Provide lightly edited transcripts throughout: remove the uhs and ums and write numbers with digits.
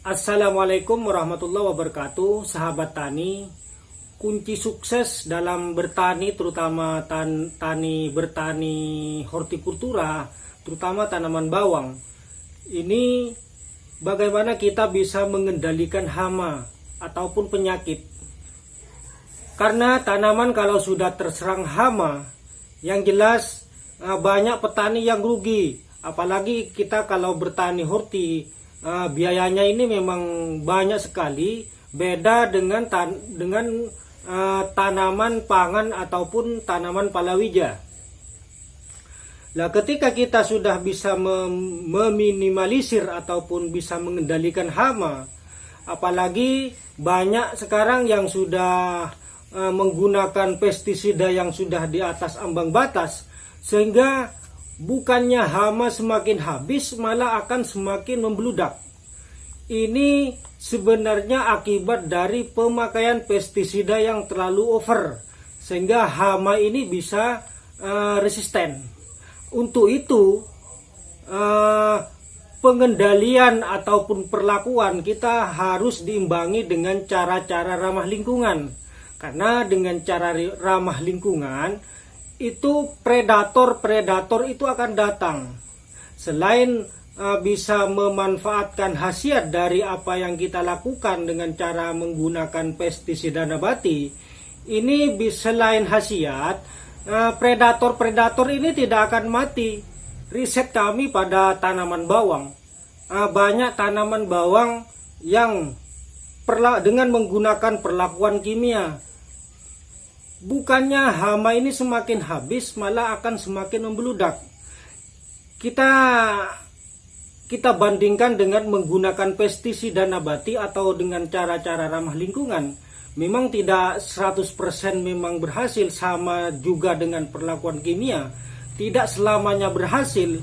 Assalamualaikum warahmatullahi wabarakatuh, sahabat tani. Kunci sukses dalam bertani, terutama bertani hortikultura, terutama tanaman bawang. Ini bagaimana kita bisa mengendalikan hama ataupun penyakit. Karena tanaman kalau sudah terserang hama, yang jelas banyak petani yang rugi. Apalagi kita kalau bertani horti, biayanya ini memang banyak sekali, beda dengan tanaman pangan ataupun tanaman palawija. Nah, ketika kita sudah bisa meminimalisir ataupun bisa mengendalikan hama, apalagi banyak sekarang yang sudah menggunakan pestisida yang sudah di atas ambang batas, sehingga bukannya hama semakin habis, malah akan semakin membludak. Ini sebenarnya akibat dari pemakaian pestisida yang terlalu over, sehingga hama ini bisa resisten. Untuk itu, pengendalian ataupun perlakuan kita harus diimbangi dengan cara-cara ramah lingkungan. Karena dengan cara ramah lingkungan, itu predator itu akan datang. Selain bisa memanfaatkan khasiat dari apa yang kita lakukan dengan cara menggunakan pestisida nabati, ini selain khasiat, predator ini tidak akan mati. Riset kami pada tanaman bawang, banyak tanaman bawang yang dengan menggunakan perlakuan kimia, bukannya hama ini semakin habis, malah akan semakin membludak. Kita bandingkan dengan menggunakan pestisida nabati atau dengan cara-cara ramah lingkungan. Memang tidak 100% memang berhasil, sama juga dengan perlakuan kimia. Tidak selamanya berhasil.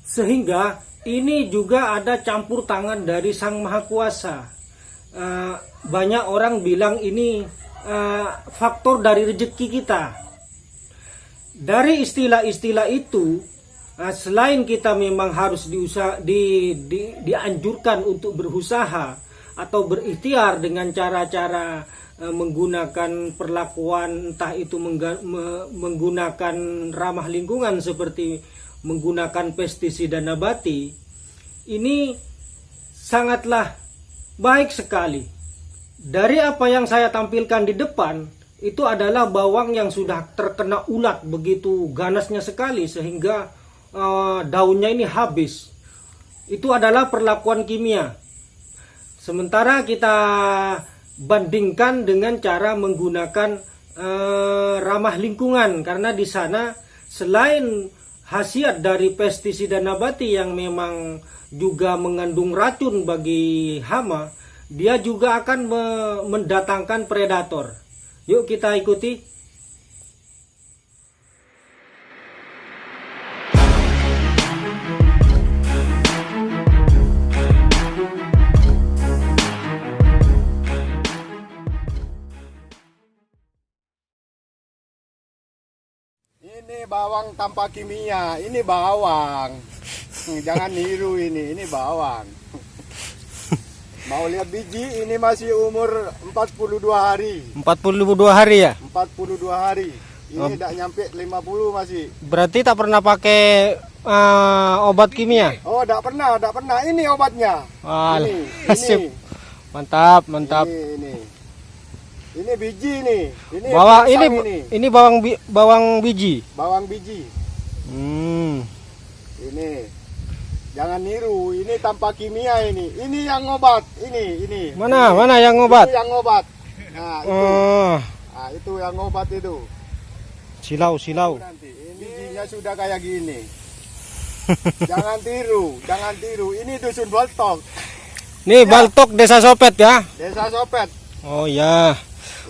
Sehingga ini juga ada campur tangan dari Sang Maha Kuasa. Banyak orang bilang ini faktor dari rezeki kita. Dari istilah-istilah itu, selain kita memang harus dianjurkan untuk berusaha atau berikhtiar dengan cara-cara menggunakan perlakuan, entah itu menggunakan ramah lingkungan seperti menggunakan pestisida nabati, ini sangatlah baik sekali. Dari apa yang saya tampilkan di depan, itu adalah bawang yang sudah terkena ulat begitu ganasnya sekali, sehingga daunnya ini habis. Itu adalah perlakuan kimia. Sementara kita bandingkan dengan cara menggunakan ramah lingkungan, karena di sana selain khasiat dari pestisida nabati yang memang juga mengandung racun bagi hama, dia juga akan mendatangkan predator. Yuk kita ikuti. Ini bawang tanpa kimia, ini bawang. Jangan niru ini bawang. Mau lihat biji, ini masih umur 42 hari. 42 hari ya? 42 hari. Ini tidak nyampe 50 masih. Berarti tak pernah pakai obat kimia? Oh, tidak pernah. Ini obatnya. Ini. Mantap. Ini biji nih. Ini bawang biji. Bawang biji. Ini. Jangan niru, ini tanpa kimia ini. Ini yang obat, ini. Mana yang obat? Itu yang obat. Nah, itu. Nah, itu yang obat itu. Silau. Nanti ini bijinya sudah kayak gini. Jangan tiru. Ini dusun Baltok. Nih, Baltok Desa Sopet ya? Desa Sopet. Oh ya.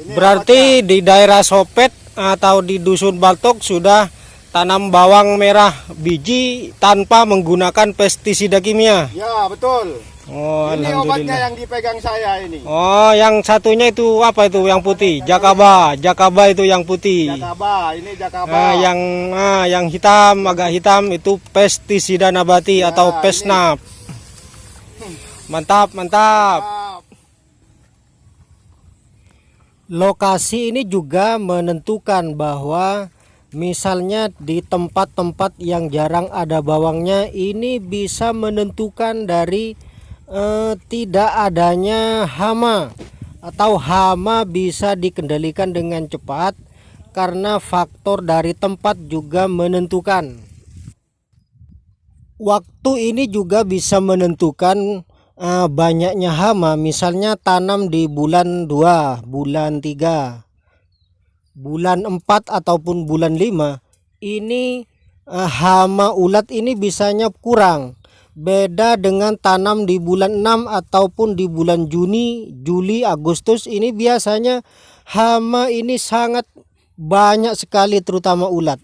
Ini Berarti obatnya. Di daerah Sopet atau di dusun Baltok sudah tanam bawang merah biji tanpa menggunakan pestisida kimia. Ya, betul. Oh, ini obatnya yang dipegang saya ini. Oh, yang satunya itu apa itu yang putih? Jakaba itu yang putih. Ini Jakaba. Yang hitam, agak hitam itu pestisida nabati atau pesnap. Mantap, mantap. Mantap. Lokasi ini juga menentukan bahwa misalnya di tempat-tempat yang jarang ada bawangnya, ini bisa menentukan dari tidak adanya hama, atau hama bisa dikendalikan dengan cepat karena faktor dari tempat juga menentukan. Waktu ini juga bisa menentukan banyaknya hama. Misalnya tanam di bulan 2, bulan 3, bulan 4 ataupun bulan 5, ini hama ulat ini bisanya kurang. Beda dengan tanam di bulan 6 ataupun di bulan Juni, Juli, Agustus, ini biasanya hama ini sangat banyak sekali, terutama ulat.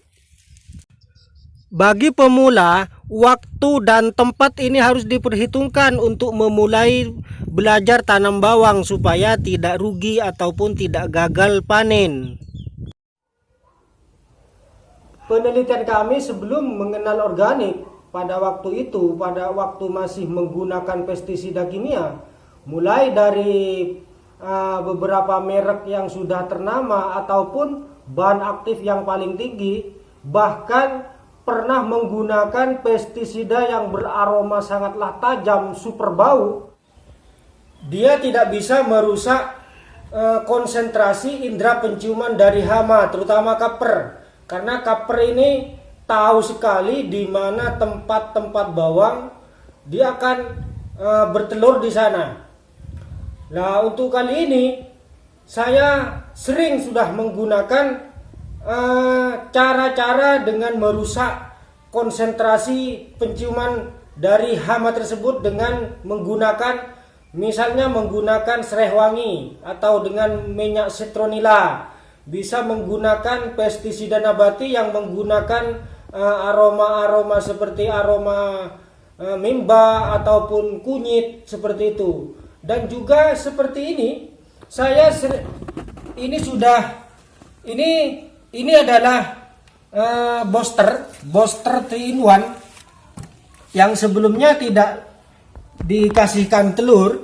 Bagi pemula, waktu dan tempat ini harus diperhitungkan untuk memulai belajar tanam bawang supaya tidak rugi ataupun tidak gagal panen. Penelitian kami sebelum mengenal organik pada waktu itu, pada waktu masih menggunakan pestisida kimia, mulai dari beberapa merek yang sudah ternama ataupun bahan aktif yang paling tinggi, bahkan pernah menggunakan pestisida yang beraroma sangatlah tajam, super bau. Dia tidak bisa merusak konsentrasi indera penciuman dari hama, terutama kaper. Karena kaper ini tahu sekali di mana tempat-tempat bawang, dia akan bertelur di sana. Nah, untuk kali ini saya sering sudah menggunakan cara-cara dengan merusak konsentrasi penciuman dari hama tersebut dengan menggunakan, misalnya menggunakan serai wangi atau dengan minyak citronella. Bisa menggunakan pestisida nabati yang menggunakan aroma-aroma seperti aroma mimba ataupun kunyit, seperti itu. Dan juga seperti ini, saya ini adalah booster 3-in-1 yang sebelumnya tidak dikasihkan telur.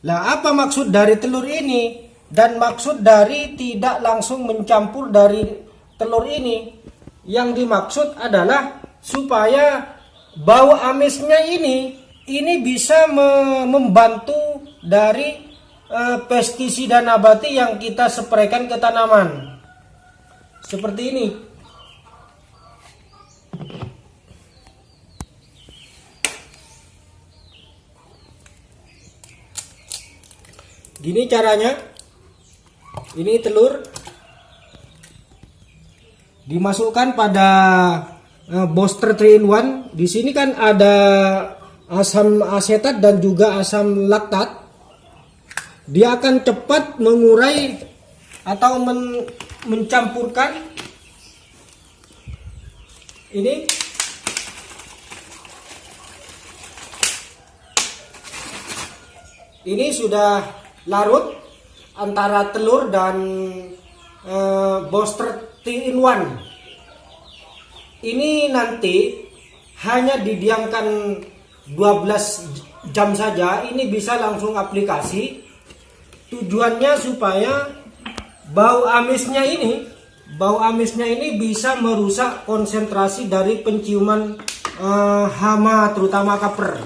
Lah, apa maksud dari telur ini? Dan maksud dari tidak langsung mencampur dari telur ini, yang dimaksud adalah supaya bau amisnya ini bisa membantu dari pestisida nabati yang kita spraykan ke tanaman. Seperti ini. Gini caranya. Ini telur dimasukkan pada booster 3-in-1. Di sini kan ada asam asetat dan juga asam laktat. Dia akan cepat mengurai atau mencampurkan ini. Ini sudah larut antara telur dan booster 3-in-1. Ini nanti hanya didiamkan 12 jam saja. Ini bisa langsung aplikasi. Tujuannya supaya bau amisnya ini bisa merusak konsentrasi dari penciuman hama, terutama kaper.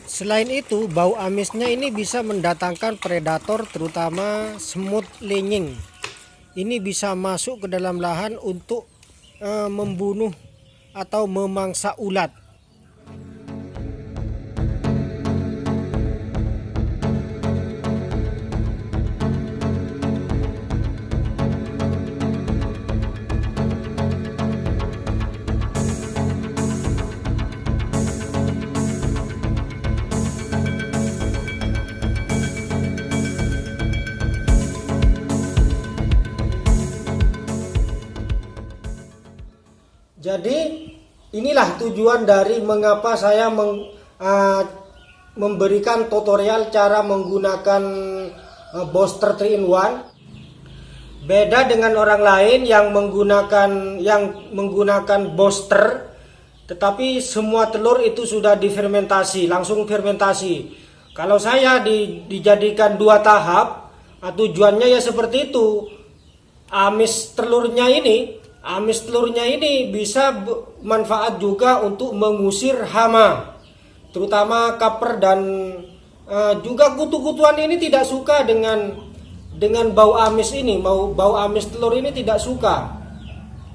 Selain itu, bau amisnya ini bisa mendatangkan predator, terutama semut lenying. Ini bisa masuk ke dalam lahan untuk membunuh atau memangsa ulat. Jadi inilah tujuan dari mengapa saya memberikan tutorial cara menggunakan booster 3-in-1. Beda dengan orang lain yang menggunakan booster tetapi semua telur itu sudah difermentasi, langsung fermentasi. Kalau saya dijadikan 2 tahap, tujuannya ya seperti itu. Amis telurnya ini bisa manfaat juga untuk mengusir hama, terutama kaper, dan juga kutu-kutuan ini tidak suka dengan bau amis ini, bau amis telur ini tidak suka.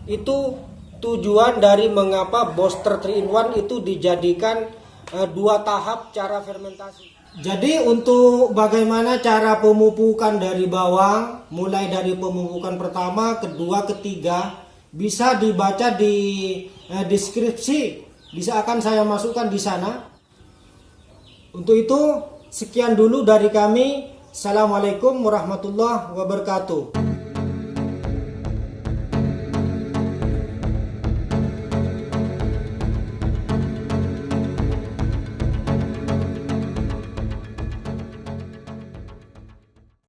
Itu tujuan dari mengapa Boster 3-in-1 itu dijadikan 2 tahap cara fermentasi. Jadi untuk bagaimana cara pemupukan dari bawang, mulai dari pemupukan pertama, kedua, ketiga, bisa dibaca di deskripsi, bisa akan saya masukkan di sana. Untuk itu sekian dulu dari kami. Assalamualaikum warahmatullahi wabarakatuh.